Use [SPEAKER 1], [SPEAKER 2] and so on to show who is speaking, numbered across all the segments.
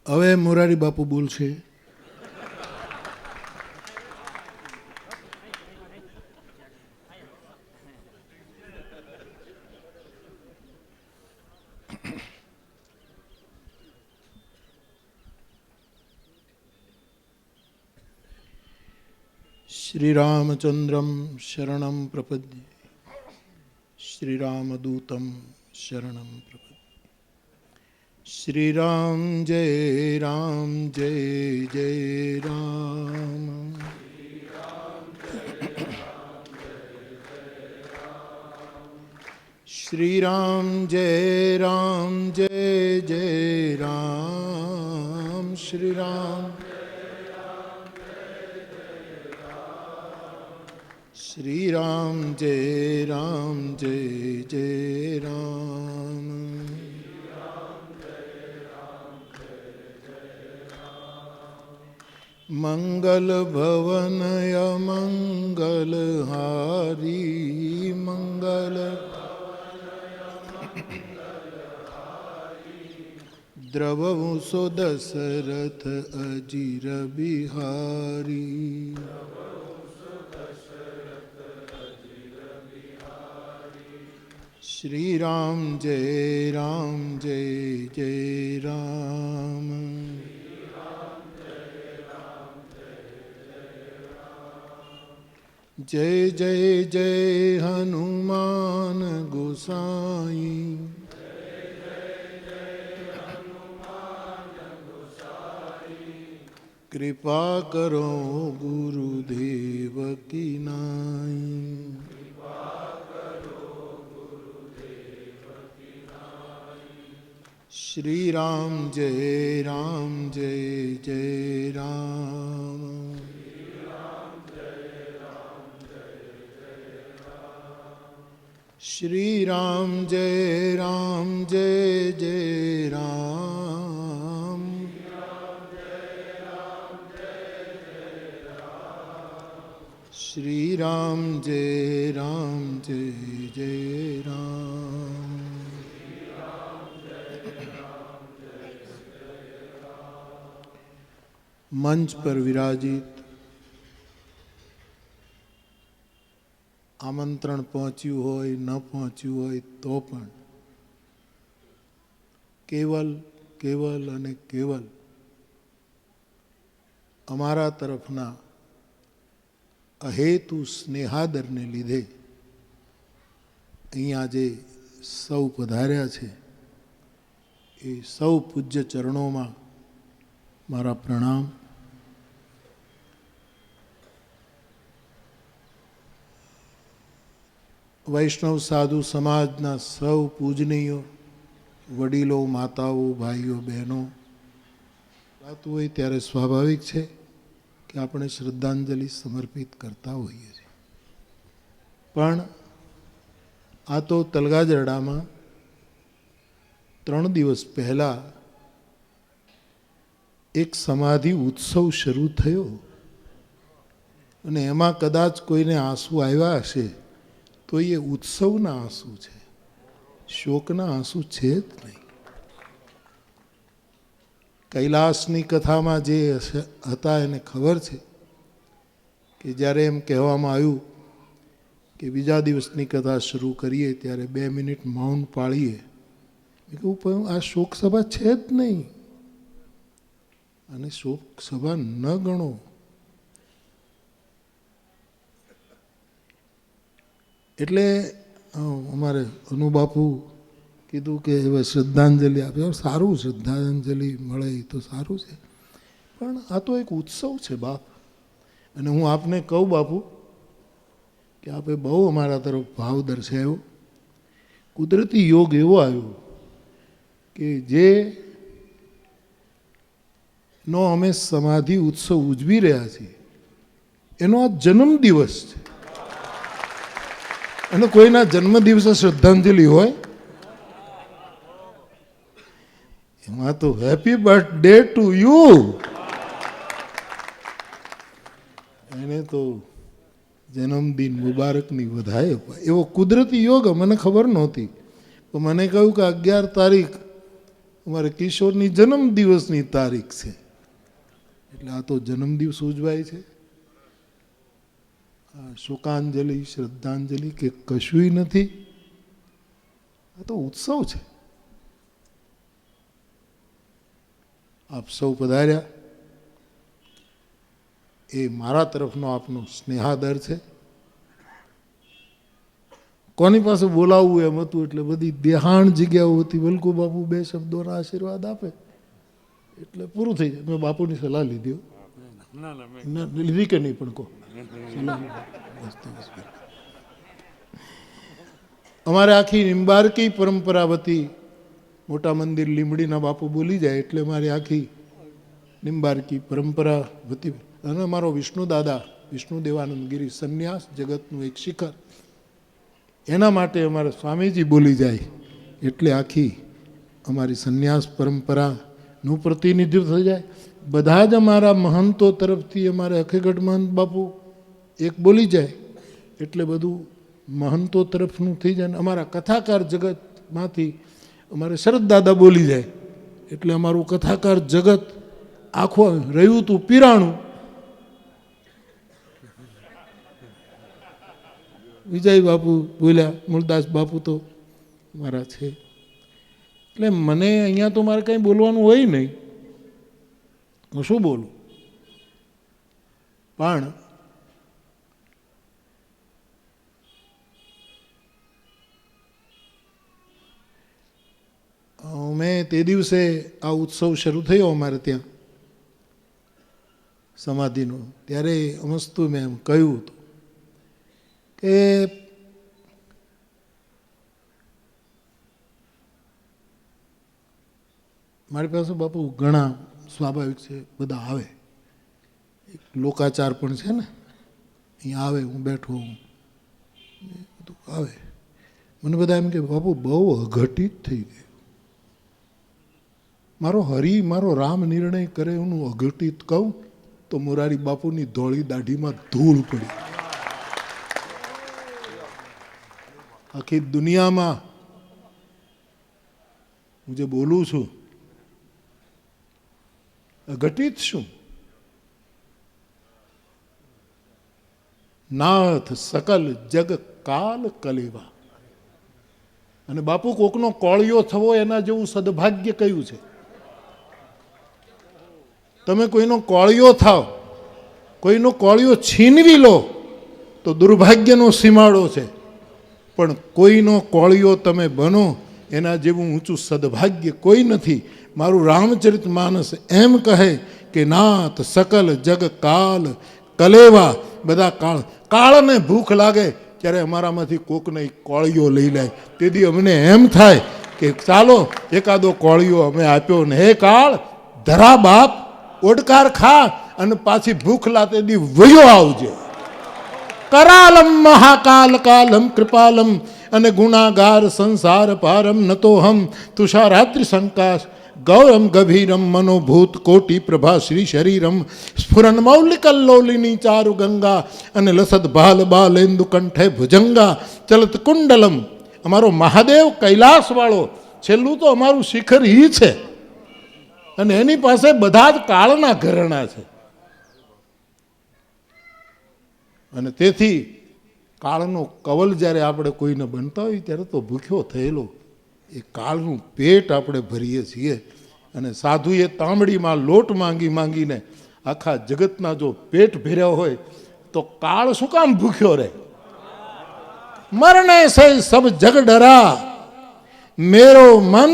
[SPEAKER 1] હવે મોરારી બાપુ બોલશે. શ્રીરામચંદ્રમ શરણમ પ્રપદ્યે શ્રીરામદૂતમ શરણમ પ્રપદ્યે. શ્રીરામ જય રામ જય જય રામ. શ્રીરામ જય રામ જય જય રામ. શ્રીરામ શ્રીરામ જય રામ જય જય રામ. મંગલ ભવનય મંગલ હારી મંગલ દ્રવહુસો દશરથ અજીર બિહારી. શ્રીરામ જય રામ જય જય રામ. જય જય જય હનુમાન ગોસાઈ. કૃપા કરો ગુરુદેવ કી નાઈ. શ્રીરામ જય રામ જય જય રામ. શ્રીરામ જય રામ જય જય રામ. શ્રીરામ જય રામ જય જય રામ. મંચ પર વિરાજિત આમંત્રણ પહોંચ્યું હોય ન પહોંચ્યું હોય તો પણ કેવલ કેવલ અને કેવલ અમારા તરફના અહેતુ સ્નેહાદરને લીધે અહીંયા જે સૌ પધાર્યા છે એ સૌ પૂજ્ય ચરણોમાં મારા પ્રણામ. વૈષ્ણવ સાધુ સમાજના સૌ પૂજનીયો વડીલો, માતાઓ, ભાઈઓ, બહેનો, વાત હોય ત્યારે સ્વાભાવિક છે કે આપણે શ્રદ્ધાંજલિ સમર્પિત કરતા હોઈએ છીએ. પણ આ તો તલગાજરડામાં 3 દિવસ પહેલાં એક સમાધિ ઉત્સવ શરૂ થયો અને એમાં કદાચ કોઈને આંસુ આવ્યા હશે તો એ ઉત્સવના આંસુ છે, શોકના આંસુ છે જ નહીં. કૈલાસની કથામાં જે હતા એને ખબર છે કે જ્યારે એમ કહેવામાં આવ્યું કે બીજા દિવસની કથા શરૂ કરીએ ત્યારે 2 મિનિટ મૌન પાળીએ. મેં કહ્યું પણ આ શોક સભા છે જ નહીં અને શોક સભા ન ગણો. એટલે અમારે અનુબાપુ કીધું કે હવે શ્રદ્ધાંજલિ આપે. સારું, શ્રદ્ધાંજલિ મળે એ તો સારું છે, પણ આ તો એક ઉત્સવ છે બાપ. અને હું આપને કહું બાપુ કે આપે બહુ અમારા તરફ ભાવ દર્શાવ્યો. કુદરતી યોગ એવો આવ્યો કે જે નો અમે સમાધિ ઉત્સવ ઉજવી રહ્યા છીએ એનો આ જન્મદિવસ છે. અને કોઈના જન્મદિવસે શ્રદ્ધાંજલિ હોય એમાં તો હેપી બર્થડે ટુ યુ, એને તો જન્મદિન મુબારકની વધાઈ. એવો કુદરતી યોગ મને ખબર નહોતી. તો મને કહ્યું કે 11 તારીખ અમારે કિશોરની જન્મદિવસની તારીખ છે, એટલે આ તો જન્મદિવસ ઉજવાય છે. શોકાંજલિ, શ્રદ્ધાંજલિ કે કશુંય નથી. આ તો ઉત્સવ છે. આપ સૌ પધાર્યા એ મારા તરફનો આપનો સ્નેહાદર છે. કોની પાસે બોલાવવું એમ હતું એટલે બધી દેહાણ જગ્યાઓ હતી. વલ્કુ બાપુ બે શબ્દોના આશીર્વાદ આપે એટલે પૂરું થઈ જાય. મેં બાપુની સલાહ લીધી, લીધી કે નહીં પણ કહો. અમારે આખી નિંબારકી પરંપરા વતી મોટા મંદિર લીંબડીના બાપુ બોલી જાય એટલે મારી આખી નિંબારકી પરંપરા વતી, અને અમારો વિષ્ણુ દાદા વિષ્ણુ દેવાનંદ ગિરી સંન્યાસ જગતનું એક શિખર, એના માટે અમારા સ્વામીજી બોલી જાય એટલે આખી અમારી સંન્યાસ પરંપરાનું પ્રતિનિધિત્વ થઈ જાય. બધા જ અમારા મહંતો તરફથી અમારે હકીકત મહંત બાપુ એક બોલી જાય એટલે બધું મહંતો તરફનું થઈ જાય. અમારા કથાકાર જગતમાંથી અમારે શરદ દાદા બોલી જાય એટલે અમારું કથાકાર જગત આખું રહ્યું હતું પીરાણું. વિજય બાપુ બોલ્યા, મૂળદાસ બાપુ તો મારા છે. એટલે મને અહીંયા તો મારે કંઈ બોલવાનું હોય નહીં, હું શું બોલું. પણ મેં તે દિવસે આ ઉત્સવ શરૂ થયો અમારે ત્યાં સમાધિનો, ત્યારે અમસ્તુ મેં એમ કહ્યું હતું કે મારી પાસે બાપુ ઘણા સ્વાભાવિક છે, બધા આવે, એક લોકાચાર પણ છે ને, અહીંયા આવે, હું બેઠો હું બધું આવે. મને બધા એમ કે બાપુ બહુ અઘટિત થઈ ગયું. મારો હરિ મારો રામ નિર્ણય કરે હું અઘટિત કહું તો મોરારી બાપુની ધોળી દાઢીમાં ધૂળ પડી. આખી દુનિયામાં હું જે બોલું છું અઘટિત શું? નાથ સકલ જગ કાલ કલેવા. અને બાપુ કોકનો કોળિયો થવો એના જેવું સદભાગ્ય કયું છે? તમે કોઈનો કોળિયો થાવ, કોઈનો કોળિયો છીનવી લો તો દુર્ભાગ્યનો સીમાડો છે, પણ કોઈનો કોળિયો તમે બનો એના જેવું ઊંચું સદભાગ્ય કોઈ નથી. મારું રામચરિત માનસ એમ કહે કે નાથ સકલ જગ કાલ કલેવા. બધા કાળને ભૂખ લાગે ત્યારે અમારામાંથી કોકને કોળિયો લઈ લે. તેથી અમને એમ થાય કે ચાલો એકાદો કોળિયો અમે આપ્યો ને, હે કાળ ધરા બાપ ઓડકાર ખા અને પાછી ભૂખ લાતે દી વયો આવજે. કરાલમ મહાકાલ કાલમ કૃપાલમ અને ગુણાગાર સંસાર પારમ નતોહમ તુષારાત્રિ સંકાશ ગૌરમ ગભીરમ મનોભૂત કોટી પ્રભા શ્રી શરીરમ સ્ફુરન મૌલિકલ્લોલિની ચારુ ગંગા અને લસદ બાલ બાલેન્દુ કંઠે ભુજંગા ચલત કુંડલમ. અમારો મહાદેવ કૈલાસવાળો છેલ્લું તો અમારું શિખર ઈ છે, અને એની પાસે બધા જ કાળના ઘરેણા છે. અને તેથી કાળનો કવલ જ્યારે આપણે કોઈને બનતા હોય ત્યારે તો ભૂખ્યો થયેલો એ કાળનું પેટ આપણે ભરીએ છીએ. અને સાધુએ તાંબડીમાં લોટ માંગી માંગીને આખા જગતના જો પેટ ભર્યા હોય તો કાળ શું કામ ભૂખ્યો રહે? મરને સે સબ જગ ડરા મેરો મન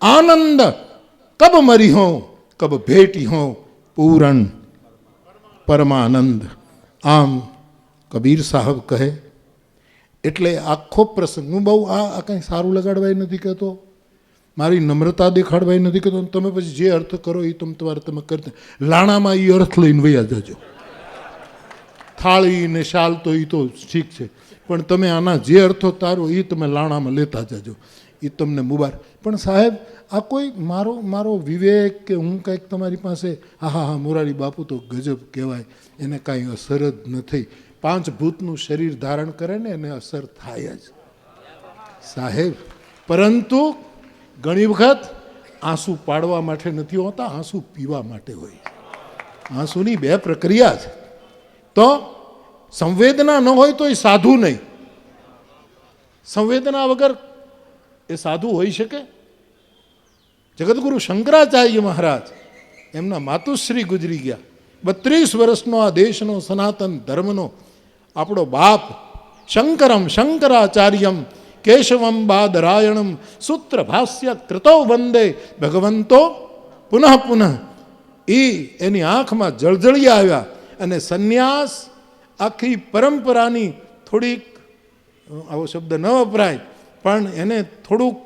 [SPEAKER 1] આનંદ કબ મરી હો કબ ભેટી હો પૂરણ પરમાનંદ. આમ કબીર સાહેબ કહે. એટલે આખો પ્રસંગ હું બહુ આ કંઈ સારું લગાડવાય નથી કહેતો, મારી નમ્રતા દેખાડવાય નથી કહેતો. તમે પછી જે અર્થ કરો એ તમે કરતા લાણામાં એ અર્થ લઈને વયા જજો. થાળી ને શાલ તો એ તો ઠીક છે, પણ તમે આના જે અર્થો તારો એ તમે લાણામાં લેતા જજો, એ તમને મુબારક. પણ સાહેબ આ કોઈ મારો વિવેક કે હું કંઈક તમારી પાસે હા મોરારી બાપુ તો ગજબ કહેવાય, એને કાંઈ અસર જ નથી. 5 ભૂતનું શરીર ધારણ કરે ને એને અસર થાય જ સાહેબ. પરંતુ ઘણી વખત આંસુ પાડવા માટે નથી હોતા, આંસુ પીવા માટે હોય. આંસુની બે પ્રક્રિયા છે. તો સંવેદના ન હોય તો એ સાધુ નહીં. સંવેદના વગર એ સાધુ હોઈ શકે? જગતગુરુ શંકરાચાર્ય મહારાજ, એમના માતુશ્રી ગુજરી ગયા. 32 વર્ષનો આ દેશનો સનાતન ધર્મનો આપણો બાપ શંકરમ શંકરાચાર્યમ કેશવમ બાદરાયણમ સૂત્ર ભાષ્ય કૃતો વંદે ભગવંતો પુનઃ પુનઃ. એની આંખમાં જળજળિયા આવ્યા અને સંન્યાસ આખી પરંપરાની થોડીક, આવો શબ્દ ન વપરાય, પણ એને થોડુંક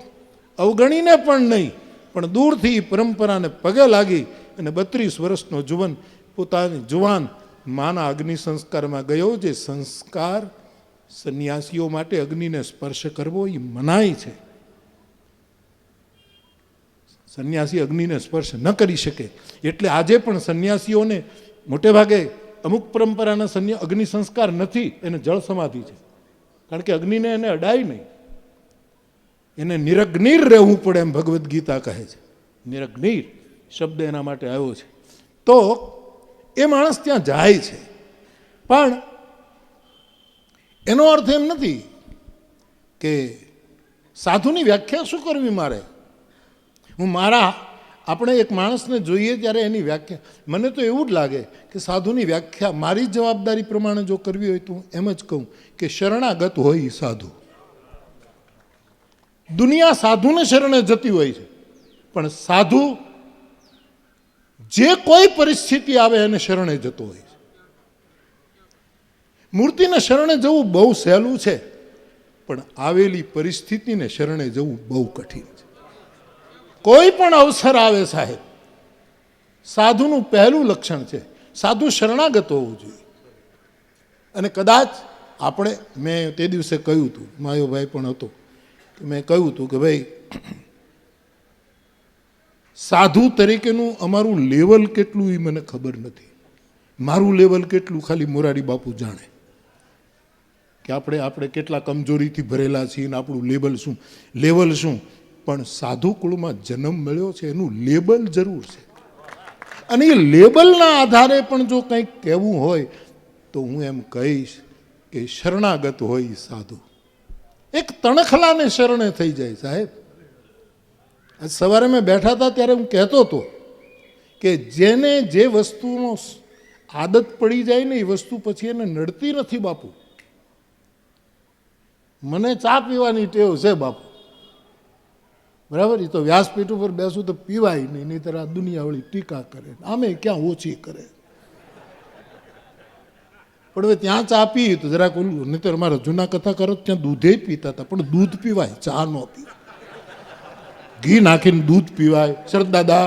[SPEAKER 1] અવગણીને પણ નહીં, પણ દૂરથી પરંપરાને પગે લાગી અને 32 વર્ષનો પોતાની જુવાન માના અગ્નિ સંસ્કારમાં ગયો. જે સંસ્કાર સંન્યાસીઓ માટે અગ્નિને સ્પર્શ કરવો એ મનાય છે. સંન્યાસી અગ્નિને સ્પર્શ ન કરી શકે. એટલે આજે પણ સંન્યાસીઓને મોટે ભાગે અમુક પરંપરાના અગ્નિ સંસ્કાર નથી, એને જળ સમાધિ છે. કારણ કે અગ્નિને એને અડાય નહીં, એને નિરગ્નિર રહેવું પડે, એમ ભગવદ્ ગીતા કહે છે. નિરગ્નિર શબ્દ એના માટે આવ્યો છે. તો એ માણસ ત્યાં જાય છે, પણ એનો અર્થ એમ નથી કે સાધુની વ્યાખ્યા શું કરવી મારે. આપણે એક માણસને જોઈએ ત્યારે એની વ્યાખ્યા, મને તો એવું જ લાગે કે સાધુની વ્યાખ્યા મારી જવાબદારી પ્રમાણે જો કરવી હોય તો એમ જ કહું કે શરણાગત હોય સાધુ. દુનિયા સાધુને શરણે જતી હોય છે, પણ સાધુ જે કોઈ પરિસ્થિતિ આવે એને શરણે જતો હોય છે. મૂર્તિને શરણે જવું બહુ સહેલું છે, પણ આવેલી પરિસ્થિતિને શરણે જવું બહુ કઠિન છે. કોઈ પણ અવસર આવે સાહેબ, સાધુનું પહેલું લક્ષણ છે સાધુ શરણાગત હોવું જોઈએ. અને કદાચ મેં તે દિવસે કહ્યું હતું, માયોભાઈ પણ હતો, મેં કહ્યું હતું કે ભાઈ સાધુ તરીકેનું અમારું લેવલ કેટલું એ મને ખબર નથી. મારું લેવલ કેટલું ખાલી મોરારી બાપુ જાણે, કે આપણે કેટલા કમજોરીથી ભરેલા છીએ ને આપણું લેવલ શું. પણ સાધુ કુળમાં જન્મ મળ્યો છે એનું લેબલ જરૂર છે. અને એ લેબલના આધારે પણ જો કંઈક કહેવું હોય તો હું એમ કહીશ કે શરણાગત હોય સાધુ. એક તણખલાને શરણે થઈ જાય સાહેબ. આજ સવારે મેં બેઠા હતા ત્યારે હું કહેતો હતો કે જેને જે વસ્તુનો આદત પડી જાય ને એ વસ્તુ પછી એને નડતી નથી બાપુ. મને ચા પીવાની ટેવ છે બાપુ, બરાબર. એ તો વ્યાસપીઠ ઉપર બેસું તો પીવાય નહીં, નહીંતર આ દુનિયાવાળી ટીકા કરે, આમે ક્યાં ઓછી કરે. પણ હવે ત્યાં ચા પી તો જરાક ઓલું, નહીંતર અમારા જૂના કથા કરો ત્યાં દૂધે પીતા હતા, પણ દૂધ પીવાય, ચા ન પીવાય. ઘી નાખીને દૂધ પીવાય. શરદદાદા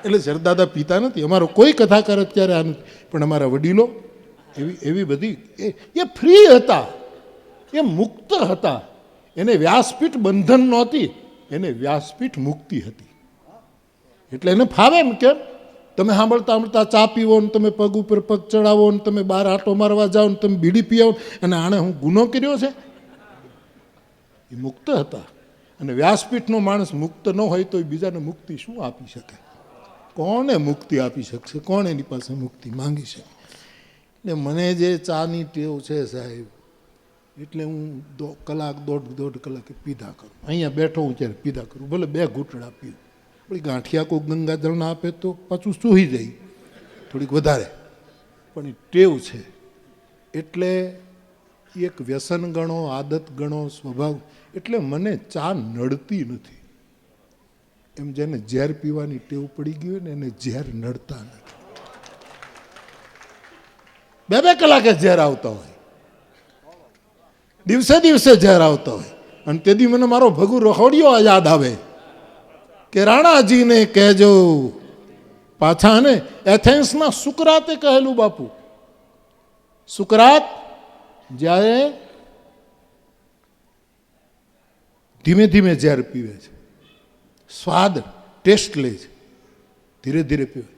[SPEAKER 1] એટલે શરદદાદા પીતા નથી, અમારો કોઈ કથા કરે ત્યારે આ નથી, પણ અમારા વડીલો એવી બધી એ ફ્રી હતા, એ મુક્ત હતા. એને વ્યાસપીઠ બંધન નહોતી, એને વ્યાસપીઠ મુક્તિ હતી. એટલે એને ફાવે એમ કેમ તમે સાંભળતા ચા પીવો ને તમે પગ ઉપર પગ ચડાવો ને તમે બહાર આટો મારવા જાઓ ને તમે બીડી પીવો અને આણે હું ગુનો કર્યો છે. એ મુક્ત હતા. અને વ્યાસપીઠનો માણસ મુક્ત ન હોય તો બીજાને મુક્તિ શું આપી શકે? કોને મુક્તિ આપી શકશે? કોણ એની પાસે મુક્તિ માંગી શકે? એટલે મને જે ચાની ટેવ છે સાહેબ, એટલે હું કલાક દોઢ કલાકે પીધા કરું. અહીંયા બેઠો હું ત્યારે પીધા કરું, ભલે 2 ઘૂંટડા પીવું. થોડી ગાંઠિયા કોઈ ગંગાજળ ના આપે તો પાછું સૂઈ જાય થોડીક વધારે, પણ એ ટેવ છે. એટલે એક વ્યસન ગણો, આદત ગણો, સ્વભાવ. એટલે મને ચા નડતી નથી. એમ જેને ઝેર પીવાની ટેવ પડી ગઈ હોય ને એને ઝેર નડતા નથી. 2 કલાકે ઝેર આવતા હોય, દિવસે ઝેર આવતા હોય. અને તેથી મને મારો ભગુ રખોડિયો યાદ આવે કે રાણાજીને કહેજો પાછા. ને એથેન્સના સુકરાતે કહેલું બાપુ. સુકરાત જ્યારે ધીમે ધીમે ઝેર પીવે છે, સ્વાદ ટેસ્ટ લે છે, ધીરે ધીરે પીવે.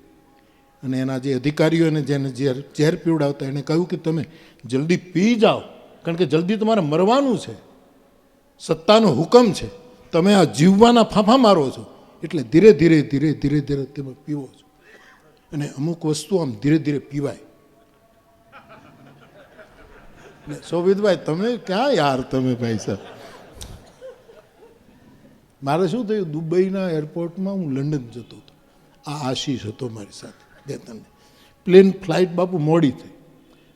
[SPEAKER 1] અને એના જે અધિકારીઓને જેને ઝેર પીવડાવતા એને કહ્યું કે તમે જલ્દી પી જાઓ, કારણ કે જલ્દી તમારે મરવાનું છે, સત્તાનો હુકમ છે, તમે આ જીવવાના ફાંફા મારો છો, એટલે ધીરે ધીરે ધીરે ધીરે ધીરે તમે પીવો છો. અને અમુક વસ્તુ આમ ધીરે ધીરે પીવાય. શોભિતભાઈ તમે ક્યાં યાર, તમે ભાઈ સાહેબ, મારે શું થયું, દુબઈના એરપોર્ટમાં હું લંડન જતો હતો, આ આશીષ હતો મારી સાથે, બે ત્રણ પ્લેન ફ્લાઇટ બાપુ મોડી થઈ,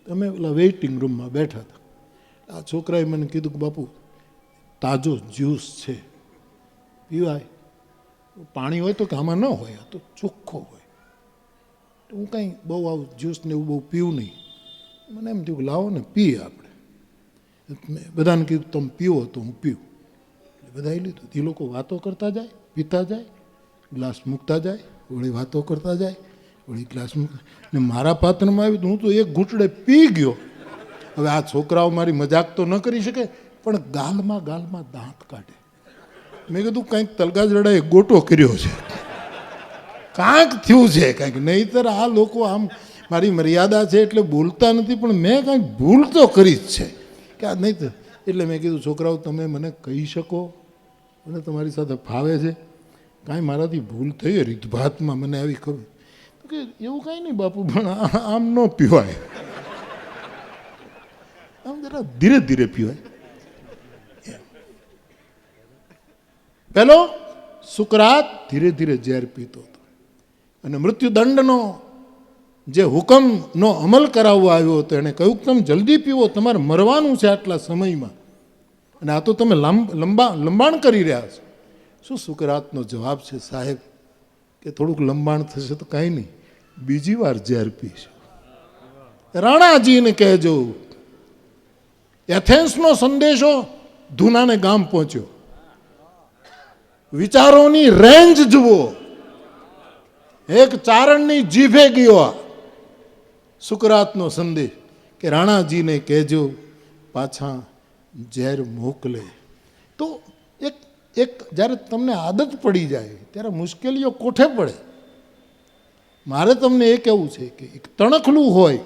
[SPEAKER 1] તમે પેલા વેઇટિંગ રૂમમાં બેઠા હતા. આ છોકરાએ મને કીધું કે બાપુ તાજો જ્યુસ છે, પીવાય? પાણી હોય તો કે આમાં ન હોય, આ તો ચોખ્ખો હોય. હું કાંઈ બહુ આવું જ્યુસ ને એવું બહુ પીવું નહીં. મને એમ થયું કે લાવો ને પીએ આપણે. મેં બધાને કીધું તમે પીવો તો હું પીવું. એટલે બધાએ લીધું. એ લોકો વાતો કરતા જાય, પીતા જાય, ગ્લાસ મૂકતા જાય, વળી વાતો કરતા જાય, વળી ગ્લાસ મૂકતા. ને મારા પાત્રમાં આવ્યું તો હું તો એક ઘૂંટડે પી ગયો. હવે આ છોકરાઓ મારી મજાક તો ન કરી શકે, પણ ગાલમાં ગાલમાં દાંત કાઢે. મેં કીધું કંઈક તલગાજરડાએ ગોટો કર્યો છે, કાંઈક થયું છે કાંઈક, નહીંતર આ લોકો આમ મારી મર્યાદા છે એટલે બોલતા નથી, પણ મેં કાંઈક ભૂલ તો કરી જ છે કે આ નહીં. એટલે મેં કીધું છોકરાઓ તમે મને કહી શકો, મને તમારી સાથે ફાવે છે, કાંઈ મારાથી ભૂલ થઈ રીતભાતમાં મને આવી ખબર કે એવું કાંઈ નહીં બાપુ, પણ આમ ન પીવાય, આમ જરા ધીરે ધીરે પીવાય. પેલો સુકરાત ધીરે ધીરે ઝેર પીતો હતો, અને મૃત્યુદંડનો જે હુકમનો અમલ કરાવવા આવ્યો હતો એણે કહ્યું કે તમે જલ્દી પીવો, તમારે મરવાનું છે આટલા સમયમાં, અને આ તો તમે લંબાણ કરી રહ્યા છો. શું સુકરાતનો જવાબ છે, સાહેબ કે થોડુંક લંબાણ થશે તો કાંઈ નહીં, બીજી વાર ઝેર પીશું. રાણાજીને કહેજો. એથેન્સનો સંદેશો ધૂનાને ગામ પહોંચ્યો. વિચારોની રેન્જ જુઓ, એક ચારણની જીભે ગયો સુકરાતનો સંદેશ કે રાણાજીને કહેજો પાછા ઝેર મોકલે. તો એક જ્યારે તમને આદત પડી જાય ત્યારે મુશ્કેલીઓ કોઠે પડે. મારે તમને એ કહેવું છે કે એક તણખલું હોય,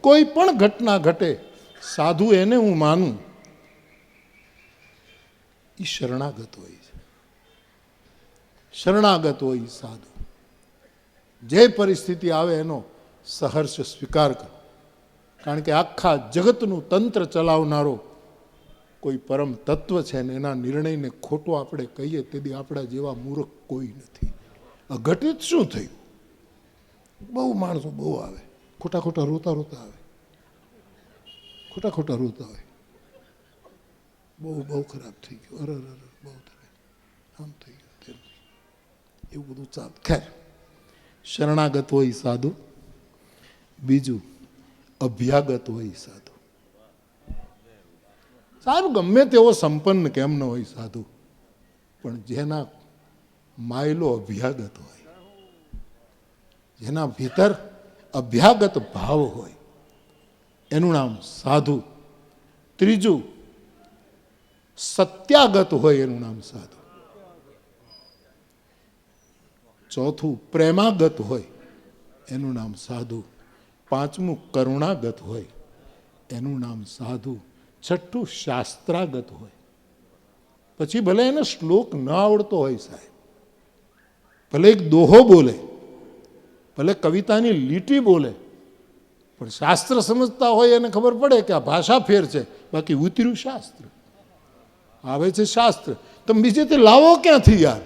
[SPEAKER 1] કોઈ પણ ઘટના ઘટે, સાધુ એને હું માનું, એ શરણાગત હોય છે. શરણાગત હોય સાધુ. જે પરિસ્થિતિ આવે એનો સહર્ષ સ્વીકાર કરો, કારણ કે આખા જગતનું તંત્ર ચલાવનારો કોઈ પરમ તત્વ છે ને એના નિર્ણયને ખોટો આપણે કહીએ તેથી આપણા જેવા મૂર્ખ કોઈ નથી. અઘટિત શું થયું? બહુ માણસો બહુ આવે, ખોટા ખોટા રોતા રોતા આવે, ખોટા ખોટા રોતા હોય, બહુ ખરાબ થઈ ગયું, અરે બહુ થાય, આમ થઈ ગયું, તેમ એવું બધું ચાલ. ખેર, શરણાગત હોય સાધુ. બીજું અભ્યાગત હોય સાધુ. સાહેબ ગમે તેવો સંપન્ન કેમ ન હોય સાધુ, પણ જેના માયલો અભ્યાગત હોય, જેના ભીતર અભ્યાગત ભાવ હોય, એનું નામ સાધુ. ત્રીજું સત્યાગત હોય, એનું નામ સાધુ. ચોથું પ્રેમાગત હોય, એનું નામ સાધુ. પાંચમું કરુણાગત હોય, એનું નામ સાધુ. છઠ્ઠું શાસ્ત્રાગત હોય. પછી ભલે એને શ્લોક ન આવડતો હોય સાહેબ, ભલે એક દોહો બોલે, ભલે કવિતાની લીટી બોલે, પણ શાસ્ત્ર સમજતા હોય એને ખબર પડે કે આ ભાષા ફેર છે, બાકી ઉતર્યું શાસ્ત્ર, આવે છે શાસ્ત્ર. તમે બીજેથી લાવો ક્યાંથી યાર?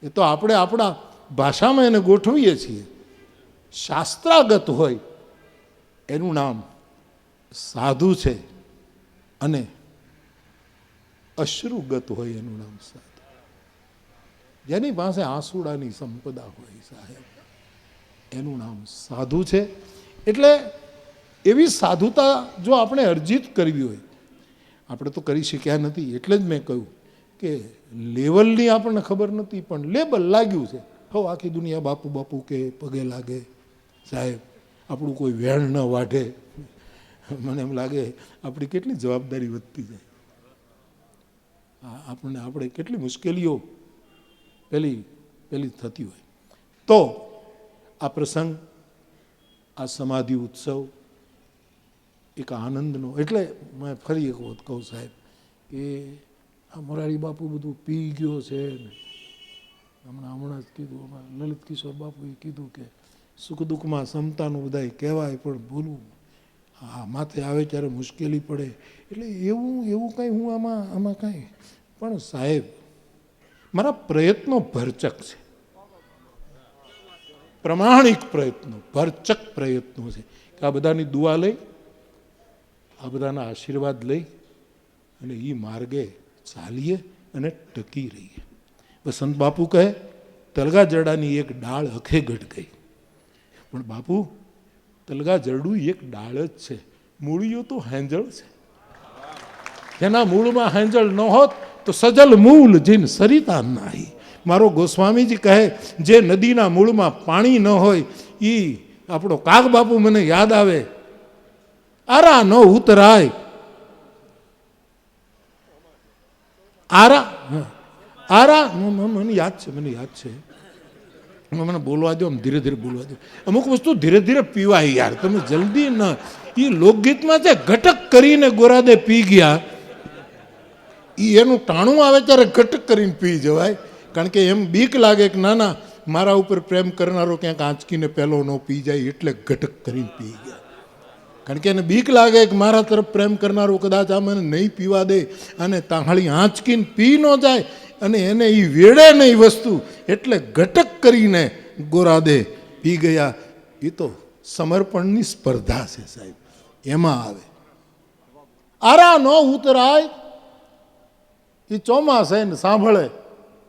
[SPEAKER 1] એ તો આપણે આપણા ભાષામાં એને ગોઠવીએ છીએ. શાસ્ત્રાગત હોય એનું નામ સાધુ છે, અને અશ્રુગત હોય એનું નામ સાધુ. જેની પાસે આંસુડાની સંપદા હોય સાહેબ, એનું નામ સાધુ છે. એટલે એવી સાધુતા જો આપણે અર્જિત કરવી હોય, આપણે તો કરી શક્યા નથી. એટલે જ મેં કહ્યું કે લેવલની આપણને ખબર નથી, પણ લેબલ લાગ્યું છે. હવે આખી દુનિયા બાપુ બાપુ કે પગે લાગે, સાહેબ આપણું કોઈ વેણ ન વાઢે. મને એમ લાગે આપણી કેટલી જવાબદારી વધતી જાય, આપણે કેટલી મુશ્કેલીઓ પેલી થતી હોય. તો આ પ્રસંગ, આ સમાધિ ઉત્સવ એક આનંદનો. એટલે મેં ફરી એક વખત કહું સાહેબ કે આ મોરારી બાપુ બધું પી ગયો છે ને હમણાં જ કીધું, અમારા લલિત કિશોર બાપુએ કીધું કે સુખ દુઃખમાં સમતાનું બધાય કહેવાય પણ ભૂલવું હા માથે આવે ત્યારે મુશ્કેલી પડે. એટલે એવું કાંઈ હું આમાં કાંઈ પણ સાહેબ મારા પ્રયત્નો ભરચક છે, પ્રમાણિક પ્રયત્નો, ભરચક પ્રયત્નો છે કે આ બધાની દુઆ લઈ, આ બધાના આશીર્વાદ લઈ અને એ માર્ગે ચાલીએ અને ટકી રહીએ. વસંત બાપુ કહે તલગા જરડાની એક ડાળ હખે ઘટ ગઈ, પણ બાપુ તલગા જરડું એક ડાળ જ છે, મૂળિયો તો હેંજળ છે. જેના મૂળમાં હેંજળ ન હોત તો સજલ મૂળ જીન સરિતા નાહી. મારો ગોસ્વામીજી કહે જે નદીના મૂળમાં પાણી ન હોય એ આપણો કાગ બાપુ મને યાદ આવે. આરા ન ઉતરાય, આરા મને યાદ છે, મને બોલવા દો, ધીરે ધીરે બોલવા દો. અમુક વસ્તુ ધીરે ધીરે પીવાય યાર, તમે જલ્દી ન. એ લોકગીતમાં જે ઘટક કરીને ગોરાદે પી ગયા એનું ટાણું આવે ત્યારે ઘટક કરીને પી જવાય, કારણ કે એમ બીક લાગે કે ના ના મારા ઉપર પ્રેમ કરનારો ક્યાંક આંચકીને પહેલો ન પી જાય એટલે ઘટક કરીને પી ગયા. કારણ કે એને બીક લાગે કે મારા તરફ પ્રેમ કરનારો કદાચ આ મને નહીં પીવા દે અને તાહળી આંચકીને પી ન જાય અને એને એ વેડે નહીં વસ્તુ, એટલે ઘટક કરીને ગોરાદે પી ગયા. એ તો સમર્પણની સ્પર્ધા છે સાહેબ, એમાં આવે. આરા ન ઉતરાય એ ચોમાસે ને સાંભળે,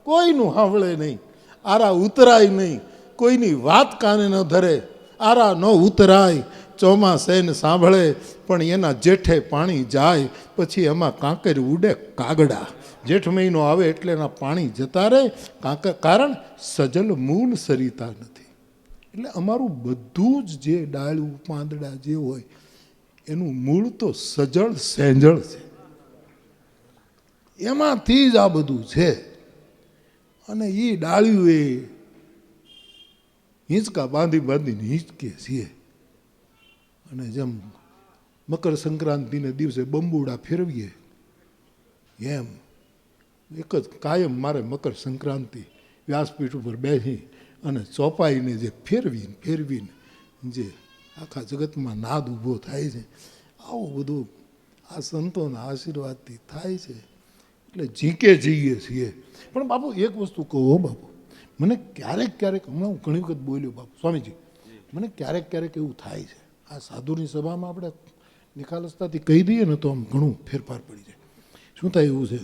[SPEAKER 1] કોઈનું સાંભળે નહીં. આરા ઉતરાય નહીં, કોઈની વાત કાને ન ધરે. આરા ન ઉતરાય ચોમાસે ને સાંભળે, પણ એના જેઠે પાણી જાય પછી એમાં કાંકર ઉડે કાગડા. જેઠ મહિનો આવે એટલે એના પાણી જતા રહે, કારણ સજલ મૂળ સરિતા નથી. એટલે અમારું બધું જ જે ડાળું પાંદડા જે હોય એનું મૂળ તો સજળ સેંજળ છે, એમાંથી જ આ બધું છે. અને એ ડાળ્યું એ હિંચકા બાંધીને હિંચકે છીએ. અને જેમ મકર સંક્રાંતિને દિવસે બંબુડા ફેરવીએ એમ એક જ કાયમ મારે મકર સંક્રાંતિ વ્યાસપીઠ ઉપર બેસી અને ચોપાઈને જે ફેરવીને જે આખા જગતમાં નાદ ઊભો થાય છે, આવું બધું આ સંતોના આશીર્વાદથી થાય છે. એટલે જીકે જઈએ છીએ. પણ બાપુ એક વસ્તુ કહો બાપુ, મને ક્યારેક હમણાં હું ઘણી વખત બોલ્યો બાપુ સ્વામીજી, મને ક્યારેક એવું થાય છે આ સાધુની સભામાં આપણે નિખાલસતાથી કહી દઈએ ને તો આમ ઘણું ફેરફાર પડી જાય. શું થાય એવું છે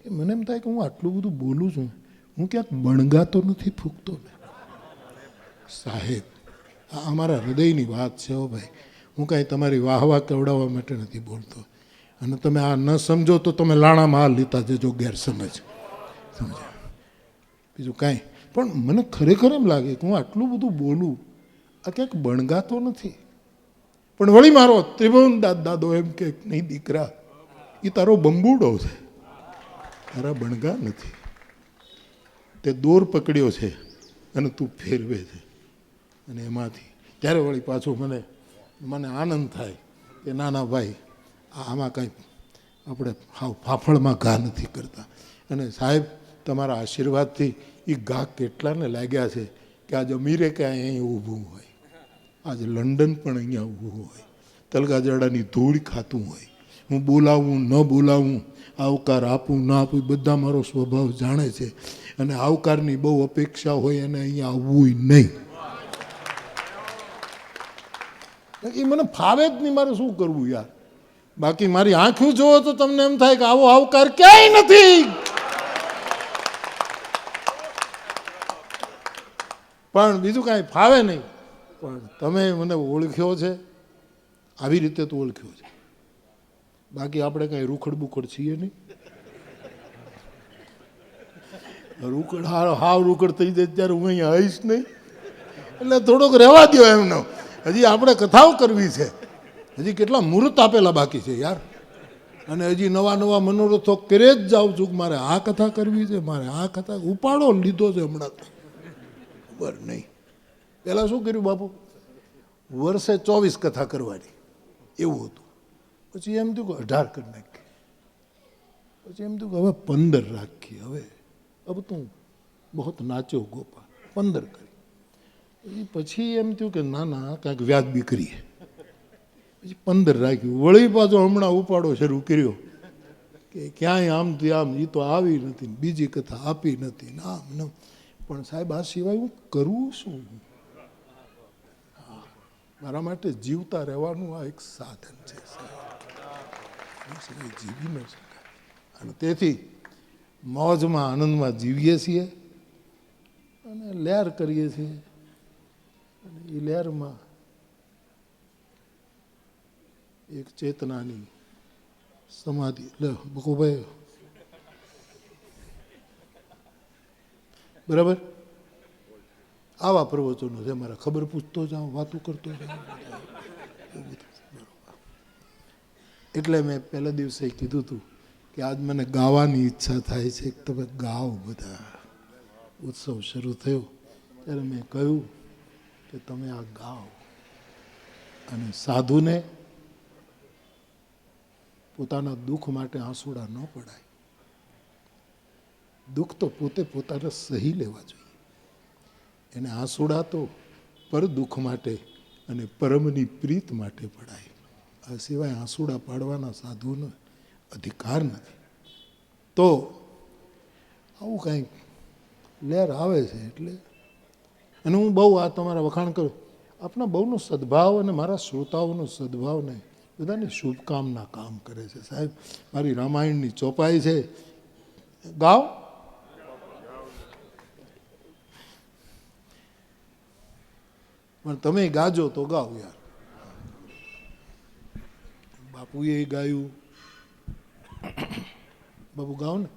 [SPEAKER 1] કે મને એમ થાય કે હું આટલું બધું બોલું છું, હું ક્યાંક બણગાતો નથી, ફૂંકતો ને સાહેબ. આ અમારા હૃદયની વાત છે હો ભાઈ. હું કાંઈ તમારી વાહવા કવડાવવા માટે નથી બોલતો. અને તમે આ ન સમજો તો તમે લાણામાં હાલ લીધા જજો ગેરસમજ, સમજ્યા? બીજું કાંઈ. પણ મને ખરેખર એમ લાગે કે હું આટલું બધું બોલું આ ક્યાંક બણગાતો નથી. પણ વળી મારો ત્રિભુવન દાદો એમ કે નહીં દીકરા, એ તારો બંબુડો છે, તારા બણગા નથી. તે દોર પકડ્યો છે અને તું ફેરવે છે. અને એમાંથી ત્યારે વળી પાછું મને આનંદ થાય કે નાના ભાઈ આમાં કંઈ આપણે હાવ ફાફળમાં ઘા નથી કરતા. અને સાહેબ તમારા આશીર્વાદથી એ ઘા કેટલાને લાગ્યા છે કે આજ અમીરે કે અહીં ઊભું હોય, આજે લંડન પણ અહીંયા ઊભું હોય, તલગા જરડાની ધૂળ ખાતું હોય. હું બોલાવું ન બોલાવું, આવકાર આપું ન આપું, બધા મારો સ્વભાવ જાણે છે. અને આવકારની બહુ અપેક્ષા હોય અને અહીંયા આવવું નહીં. એ મને ફાવે જ નહીં, મારે શું કરવું યાર. બાકી મારી આંખું જોવો તો તમને એમ થાય કે આવો આવકાર ક્યાંય નથી. પણ બીજું કાંઈ ફાવે નહીં. પણ તમે મને ઓળખ્યો છે આવી રીતે તો ઓળખ્યો છે. બાકી આપણે કાંઈ રૂખડ બુખડ છીએ નહીં. રૂખડ હાવ રૂખડ થઈ જાય ત્યારે હું અહીંયા આવીશ નહીં. એટલે થોડોક રહેવા દો એમનો. હજી આપણે કથાઓ કરવી છે, હજી કેટલા મુહૂર્ત આપેલા બાકી છે યાર. અને હજી નવા મનોરથો કરે જ જાઉં છું કે મારે આ કથા કરવી છે, મારે આ કથા ઉપાડો લીધો છે હમણાં. ખબર નહીં પહેલાં શું કર્યું બાપુ, વર્ષે 24 કથા કરવાની એવું હતું. પછી એમ થયું કે 18 કરી નાખી. પછી એમ થયું કે હવે 15 રાખીએ. હવે અબ તું બહુ નાચ્યો ગોપાલ, 15 કરી. પછી એમ થયું કે ના ના કાંઈક વ્યાજબી કરીએ. પછી 15 રાખ્યું. વળી પાછો હમણાં ઉપાડો શરૂ કર્યો કે ક્યાંય આમથી આમ એ તો આવી નથી, બીજી કથા આપી નથી, આમ ન. પણ સાહેબ આ સિવાય હું કરું શું? મારા માટે જીવતા રહેવાનું આ એક સાધન છે સાહેબ, જીવી ન શકાય. અને તેથી મોજમાં આનંદમાં જીવીએ છીએ અને લહેર કરીએ છીએ. અને એ લહેરમાં એક ચેતનાની સમાધિ. લે બકુભાઈ બરાબર, આવા પ્રવચનો છે મારા. ખબર પૂછતો જાઉં, વાતું કરતો જાઉં. એટલે મેં પહેલા દિવસે કીધું હતું કે આજ મને ગાવાની ઈચ્છા થાય છે. તમે ગાઓ બધા. ઉત્સવ શરૂ થયો ત્યારે મેં કહ્યું કે તમે આ ગાઓ. અને સાધુને પોતાના દુઃખ માટે આંસુડા ન પડાય. દુઃખ તો પોતે પોતાને સહી લેવા જોઈએ. એને આંસુડા તો પર દુઃખ માટે અને પરમની પ્રીત માટે પડાય. આ સિવાય આંસુડા પાડવાના સાધુનો અધિકાર નથી. તો આવું કંઈક લહેર આવે છે એટલે. અને હું બહુ આ તમારા વખાણ કરું. આપણા બહુનો સદભાવ અને મારા શ્રોતાઓનો સદભાવને બધાની શુભકામના કામ કરે છે સાહેબ. મારી રામાયણની ચોપાઈ છે. ગાઓ પણ તમે ગાજો તો ગાઓ યાર. બાપુએ ગાયું. બાપુ ગાઓ ને.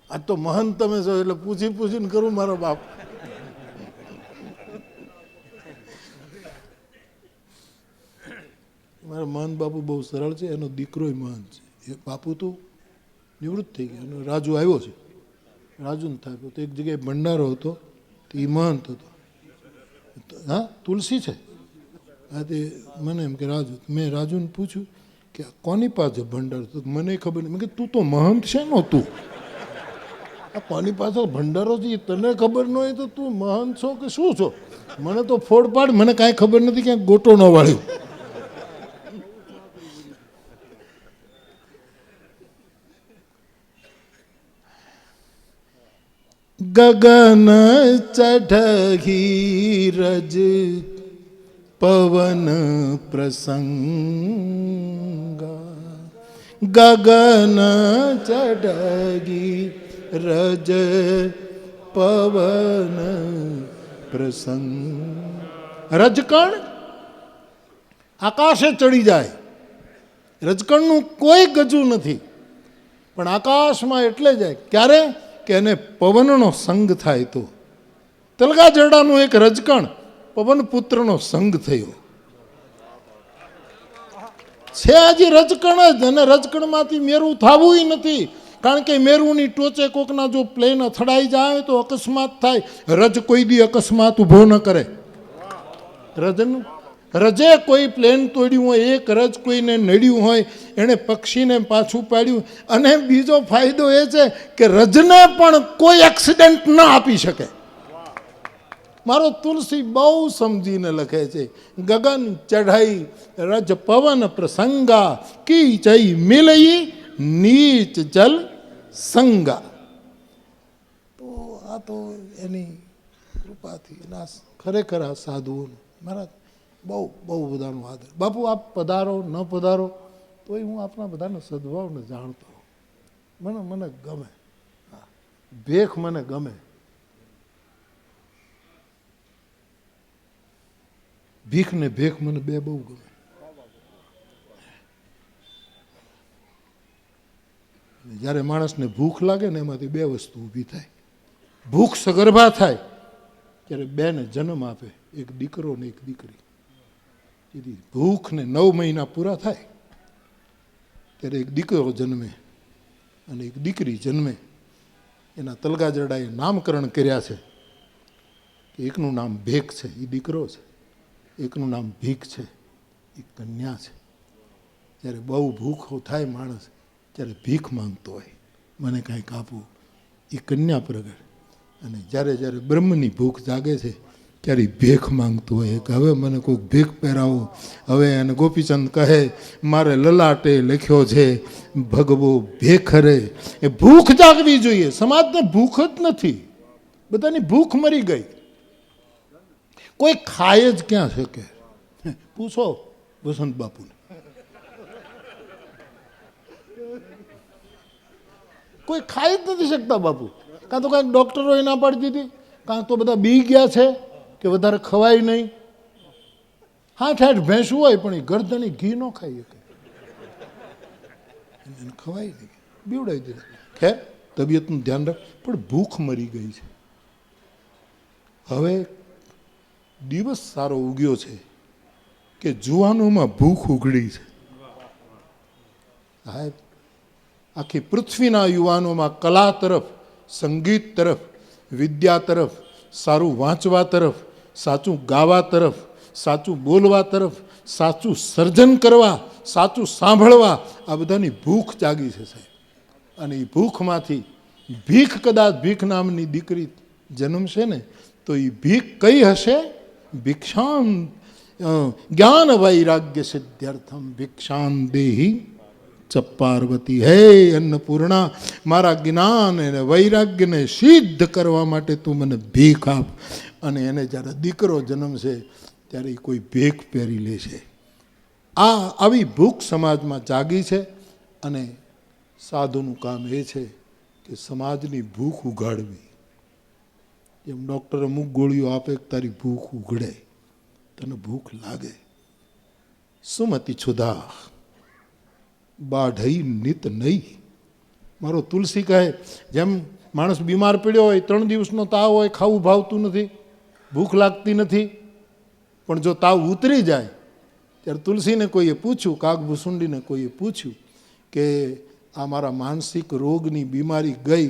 [SPEAKER 1] આજ તો મહંત તમે છો એટલે પૂછી પૂછીને કરું મારો બાપ. મારા મહંત બાપુ બહુ સરળ છે. એનો દીકરો મહંત છે. એ બાપુ તો નિવૃત્ત થઈ ગયા. અને રાજુ આવ્યો છે. રાજુને થાય તો એક જગ્યાએ ભંડારો હતો તો એ મહંત હતો. હા તુલસી છે. હા તે મને એમ કે રાજુ, મેં રાજુને પૂછ્યું કે કોની પાસે ભંડારો? તો મને ખબર નહીં. મેં કે તું તો મહંત છે નો તું, આ કોની પાસે ભંડારો છે તને ખબર ન હોય તો તું મહંત છો કે શું છો? મને તો ફોડ પાડ, મને કાંઈ ખબર નથી. ક્યાંક ગોટો ન વાળ્યો. ગગન ચઢી રજ પવન પ્રસંગા. ગગન ચઢી રજ પવન પ્રસંગ. રજકણ આકાશે ચડી જાય. રજકણનું કોઈ ગજું નથી, પણ આકાશમાં એટલે જાય ક્યારે કે એને પવનનો સંગ થાય. તો તલગા જરડાનું એક રજકણ પવન પુત્રનો સંગ થયો છે. હજી રજકણ જ. અને રજકણમાંથી મેરું થવું નથી. કારણ કે મેરુની ટોચે કોકના જો પ્લેન અથડાઈ જાય તો અકસ્માત થાય. રજ કોઈ દી અકસ્માત ઊભો ન કરે. રજનું રજે કોઈ પ્લેન તોડ્યું હોય, એક રજ કોઈને નડ્યું હોય, એણે પક્ષીને પાછું પાડ્યું. અને બીજો ફાયદો એ છે કે રજને પણ કોઈ એક્સિડન્ટ ન આપી શકે. મારો તુલસી બહુ સમજીને લખે છે. ગગન ચઢાઈ રજ પવન પ્રસંગા કી ચઈ મિલઈ નીચ જલ સંગા. તો આ તો એની કૃપાથી ના ખરેખર આ સાધુઓનું મારા બહુ બહુ બધાનો આદર. બાપુ આપ પધારો ન પધારો તોય હું આપણા બધાનો સદભાવને જાણતો. મને ગમે. ભેખ મને ગમે. ભીખ ને ભેખ મને બે બહુ ગમે. જ્યારે માણસને ભૂખ લાગે ને એમાંથી બે વસ્તુ ઊભી થાય. ભૂખ સગર્ભા થાય ત્યારે બેને જન્મ આપે, એક દીકરો ને એક દીકરી. ભૂખ ને 9 મહિના પૂરા થાય ત્યારે એક દીકરો જન્મે અને એક દીકરી જન્મે. એના તલગા જરડાએ નામકરણ કર્યા છે કે એકનું નામ ભેખ છે, એ દીકરો છે. એકનું નામ ભીખ છે, એ કન્યા છે. જ્યારે બહુ ભૂખો થાય માણસ ત્યારે ભીખ માંગતો હોય. મને કાંઈક આપો. એ કન્યા પ્રગટ. અને જ્યારે જ્યારે બ્રહ્મની ભૂખ જાગે છે ત્યારે ભેખ માંગતું હોય કે હવે મને કોઈક ભેખ પહેરાવો. હવે એને ગોપીચંદ કહે મારે લલાટે લખ્યો છે ભગવો ભેખ રે. એ ભૂખ જાગવી જોઈએ. સમાજને ભૂખ જ નથી, બધાની ભૂખ મરી ગઈ. કોઈ ખાય જ ક્યાં શકે? પૂછો વસંત બાપુને. કોઈ ખાઈ જ નથી શકતા બાપુ. કાં તો કાંઈક ડૉક્ટરોએ ના પાડી દીધી, કાં તો બધા બી ગયા છે કે વધારે ખવાય નહીં. 60 ભેંસું હોય પણ એ ગરદની ઘી ન ખાઈ શકે, એને ખવાય નહીં, બીવડાવી દીધા. ખેર તબિયતનું ધ્યાન રાખ, પણ ભૂખ મરી ગઈ છે. હવે દિવસ સારો ઉગ્યો છે કે જુવાનોમાં ભૂખ ઉઘડી છે. સાહેબ આખી પૃથ્વીના યુવાનોમાં કલા તરફ, સંગીત તરફ, વિદ્યા તરફ, સારું વાંચવા તરફ, સાચું ગાવા તરફ, સાચું બોલવા તરફ, સાચું સર્જન કરવા, સાચું સાંભળવા, આ બધાની ભૂખ જાગી છે સાહેબ. અને એ ભૂખમાંથી ભીખ, કદાચ ભીખ નામની દીકરી જન્મશે ને તો એ ભીખ કઈ હશે? ભિક્ષાન જ્ઞાન વૈરાગ્ય સિદ્ધ્યર્થમ ભિક્ષાન દેહી ચ પાર્વતી. હે અન્નપૂર્ણા, મારા જ્ઞાન અને વૈરાગ્યને સિદ્ધ કરવા માટે તું મને ભીખ આપ. અને એને જ્યારે દીકરો જન્મશે ત્યારે કોઈ ભીખ પહેરી લેશે. આવી ભૂખ સમાજમાં જાગી છે. અને સાધુનું કામ એ છે કે સમાજની ભૂખ ઉગાડવી. એમ ડૉક્ટર અમુક ગોળીઓ આપે કે તારી ભૂખ ઉઘડે, તને ભૂખ લાગે. સુમતિ છુદા બાઢઈ નિત નહીં. મારો તુલસી કહે જેમ માણસ બીમાર પડ્યો હોય, 3 દિવસનો તાવ હોય, ખાવું ભાવતું નથી, ભૂખ લાગતી નથી, પણ જો તાવ ઉતરી જાય ત્યારે તુલસીને કોઈએ પૂછ્યું, કાગભૂસુંડીને કોઈએ પૂછ્યું કે આ મારા માનસિક રોગની બીમારી ગઈ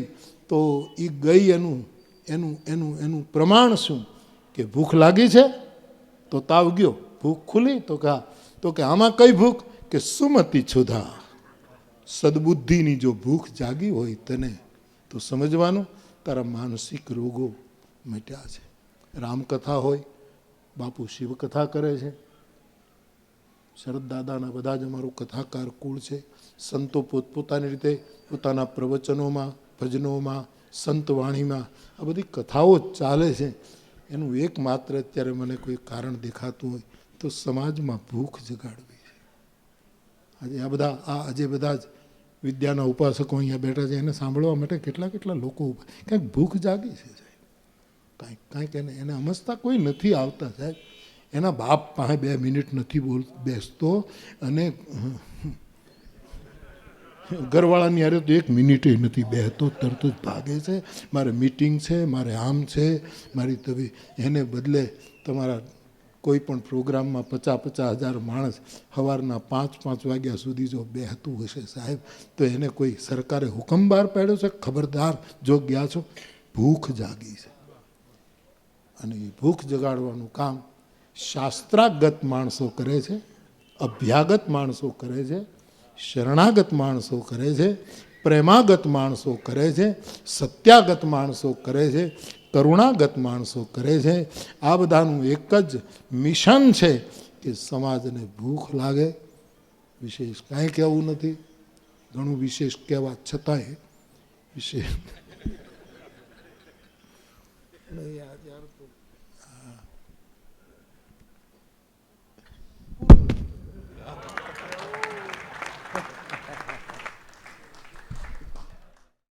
[SPEAKER 1] તો એ ગઈ એનું એનું એનું એનું પ્રમાણ શું? કે ભૂખ લાગી છે તો તાવ ગયો. ભૂખ ખુલી તો કે આમાં કઈ ભૂખ? કે સુમતિ છુધા. સદબુદ્ધિની જો ભૂખ જાગી હોય તને તો સમજવાનું તારા માનસિક રોગો મટ્યા છે. રામકથા હોય, બાપુ શિવકથા કરે છે, શરદ દાદાના બધા જ અમારું કથાકાર કુળ છે. સંતો પોતપોતાની રીતે પોતાના પ્રવચનોમાં, ભજનોમાં, સંતવાણીમાં આ બધી કથાઓ ચાલે છે. એનું એકમાત્ર અત્યારે મને કોઈ કારણ દેખાતું હોય તો સમાજમાં ભૂખ જગાડવી છે. આજે બધા જ વિદ્યાના ઉપાસકો અહીંયા બેઠા છે, એને સાંભળવા માટે કેટલા કેટલા લોકો કંઈક ભૂખ જાગી છે સાહેબ. કાંઈક એને સમજતા કોઈ નથી આવતા સાહેબ. એના બાપ પાસે 2 મિનિટ નથી બેસતો અને ઘરવાળાની હારે તો 1 મિનિટે નથી બેસતો, તરત જ ભાગે છે. મારે મીટિંગ છે, મારે આમ છે, મારી તબી. એને બદલે તમારા કોઈ પણ પ્રોગ્રામમાં 50-50 હજાર માણસ સવારના 5 વાગ્યા સુધી જો બેહતું હશે સાહેબ, તો એને કોઈ સરકારે હુકમ બહાર પાડ્યો છે? ખબરદાર જો ગયા છો. ભૂખ જાગી છે અને એ ભૂખ જગાડવાનું કામ શાસ્ત્રાગત માણસો કરે છે, અભ્યાગત માણસો કરે છે, શરણાગત માણસો કરે છે, પ્રેમાગત માણસો કરે છે, સત્યાગત માણસો કરે છે, કરુણાગત માણસો કરે છે. આ બધાનું એક જ મિશન છે કે સમાજને ભૂખ લાગે. વિશેષ કાંઈ કહેવું નથી, ઘણું વિશેષ કહેવા છતાંય વિશેષ